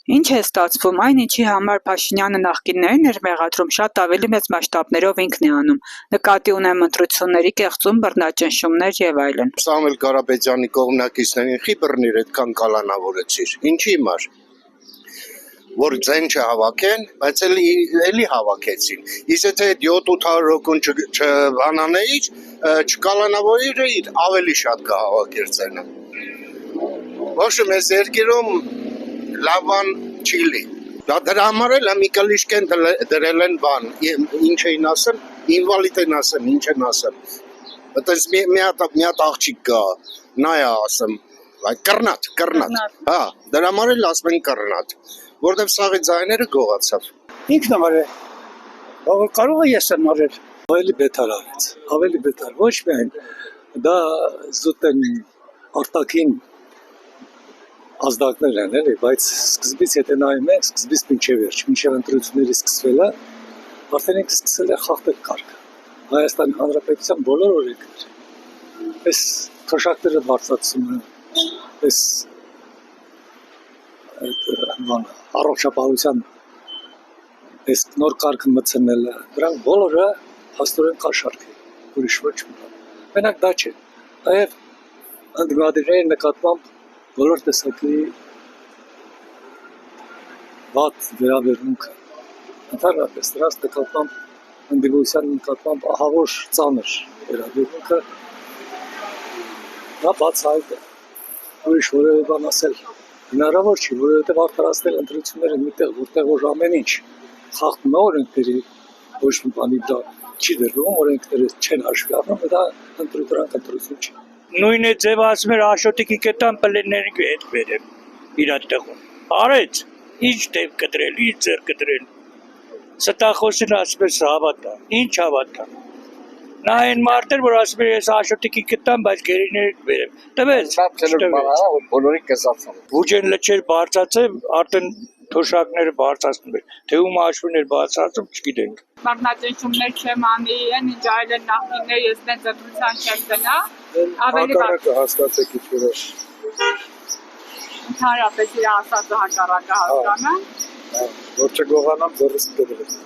Ինչ է ստացվում, այն ինչի համար Փաշինյանը նախկիններին էր մեղադրում, շատ ավելի մեծ մասշտաբներով ինքն է անում, նկատի ունեմ ընտրությունների կեղծում, բռնաճնշումներ եւ այլն։ Սամվել Ղարաբեդյանի կողմնակիցներին խի բռնիր այդքան կալանավորեցիր։ Ինչի համար։ Որ ձեն չհավաքեն, բայց էլի հավաքեցին։ Իսկ եթե 7-800 հոգուն չբանանեիր, չկալանավորեիր, ավելի շատ կհավաքեր ձենը։ Ոչ մեզ երկիրում լավ բան չի լի։ Դրա համար էլ մի կլիշկեն դրել են բան, ինչ էին ասեմ, ինվալիդ են ասեմ, ինչ են ասեմ։ Այդպես մի հատ աղջիկ կա, նա է ասեմ, կռնատ։ Հա, դրա համար էլ ասում են կռնատ, որտեղ սաղի ձայները գողացավ։ Ինքն ամար է, կարող է ես եմ արել, ավելի բետար արեց, ավելի բետար, ոչ միայն, դա զուտ են արտաքին ազդակներ են էլի, բայց սկզբից եթե նայում ենք, սկզբից մինչև վերջ, մինչև ընտրությունների սկսվելը, արդեն ինքը սկսել է խախտել կարգը։ Հայաստանի Հանրապետության բոլոր օրենքները, այս քաշակները բարձրացումը, այս առողջապահության այս նոր կարգը մտցնելը, դրանք բոլորը հաստորեն կաշառք է, ուրիշ ոչ մի բան։ Մենակ դա չէ, նաև ընդդիմադիրների նկատմամբ բոլոր տեսակի վատ վերաբերմունքը, ընդհանրապես դրանց նկատմամբ ընդդիմության նկատմամբ ահավոր ծանր վերաբերմունքը, դա բացահայտ է, ուրիշ որևէ բան ասել հնարավոր չի, որովհետև արդարացնել ընտրությունները միտեղ, որտեղ որ ամեն ինչ խախտում է օրենքների, ոչ մի բանի դա չի դրվում, օրենքները չեն հաշվի առնում, դա ընտրություն չի։ Նույն է ձև ասում էր Աշոտիկի կետան պլենների հետ վերեմ իրար տեղում։ Արեց, ինչ դեպ կդրել, ինչ ձեր կդրել։ Ստախոսին ասում էր հավատա, ինչ հավատա։ Նա այն մարդեր, որ ասում էր ես Աշոտիկի կետան, բայց գերիների վերեմ։ Տվեց, բոլորի կեսացան։ Բուջեն լճեր բարձացել, արդեն թոշակները բարձրացնում էր, թե ում հաշվին էր բարձրացում, չգիտենք։ Բռնաճնշումներ չեմ անի, ինչ այլ են նախկիններ, ես դենց ընտրության չեմ գնա, ավելի Հակառակը հասկացեք ինչ-որ ընդհանրապես իր ասածը հակառակը հասկանա, որ չգողանամ ձեռս կդրես։